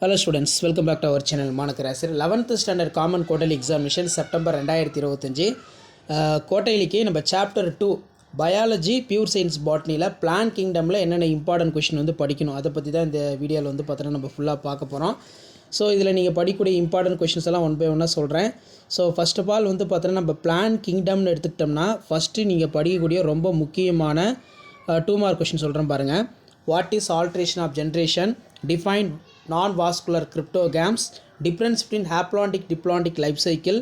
Hello students, welcome back to our channel Manakarasir. 11th standard common quarterly examination September 2025 quarterlyக்கு நம்ம chapter 2 biology pure science botanyல plant kingdomல என்னென்ன important question வந்து படிக்கணும் அதை பற்றி தான் இந்த வீடியோவில் வந்து பார்த்தீங்கன்னா நம்ம ஃபுல்லாக பார்க்க போகிறோம். ஸோ இதில் நீங்கள் படிக்கக்கூடிய இம்பார்ட்டன்ட் கொஷின்ஸ் எல்லாம் ஒன் பை ஒன்னாக சொல்கிறேன். ஸோ ஃபர்ஸ்ட் ஆஃப் ஆல் வந்து பார்த்தீங்கன்னா நம்ம பிளான் கிங்டம்னு எடுத்துக்கிட்டோம்னா ஃபஸ்ட்டு நீங்கள் படிக்கக்கூடிய ரொம்ப முக்கியமான 2 மார்க் கொஷின் சொல்கிறேன் பாருங்கள். What is alteration of generation, define non-vascular cryptogams, difference between haplontic diplontic life cycle,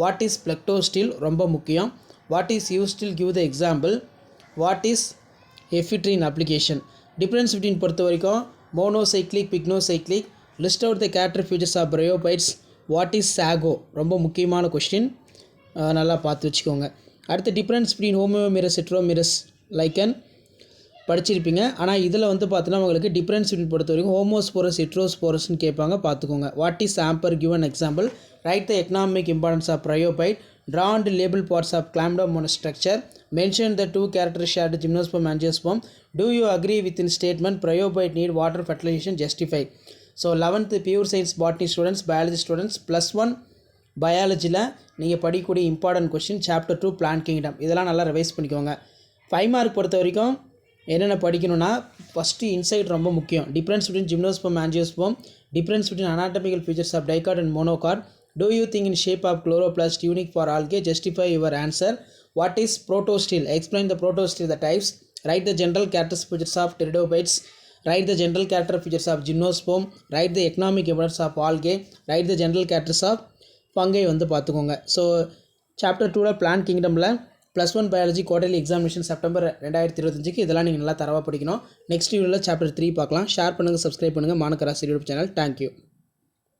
what is plectostele ரொம்ப முக்கியம், what is eustele give the example, what is ephedrine application, difference between பொறுத்த வரைக்கும் monocyclic pignocyclic, list out the character features of bryophytes, what is sago ரொம்ப முக்கியமான question, நல்லா பார்த்து வச்சுக்கோங்க. அடுத்து difference between homomerous heteromerous lichen படிச்சிருப்பீங்க. ஆனால் இதில் வந்து பார்த்தீங்கன்னா உங்களுக்கு டிஃப்ரென்ஸ் பொறுத்த வரைக்கும் ஹோமோஸ்போரஸ் ஹெட்ரோஸ்போரஸ்ன்னு கேட்பாங்க, பார்த்துக்கோங்க. What is amber given example, write the economic importance of bryophyte, draw and label parts of chlamydomonas structure, mention the 2 character shared gymnosperm angiosperm, do you agree with in statement bryophyte need water fertilization justify. So 11th pure science botany students, biology students +1 பயாலஜியில் நீங்கள் படிக்கக்கூடிய important question chapter 2 plant kingdom, இதெல்லாம் நல்லா revise பண்ணிக்கோங்க. 5 mark பொறுத்த வரைக்கும் என்னென்ன படிக்கணும்னா ஃபஸ்ட்டு இன்சைட் ரொம்ப முக்கியம். Difference between gymnosperm angiosperm, difference between anatomical features of dicot and monocot, do you think in shape of chloroplast unique for algae, justify your answer, what is protostele, explain the protostele the types, write the general character features of pteridophytes, write the general character features of gymnosperm, write the economic importance of algae, write the general characters of fungi வந்து பார்த்துக்கோங்க. So chapter 2 plant கிங்டமில் +1 biology quarterly examination September 2025 இதெல்லாம் நீங்கள் நல்லா தரவாக படிக்கணும். Next வீடியோவில் chapter 3 பார்க்கலாம். Share பண்ணுங்கள், சப்ஸ்கிரைப் பண்ணுங்கள் மானக்கராசி யூடியூப் சேனல். தேங்க்யூ.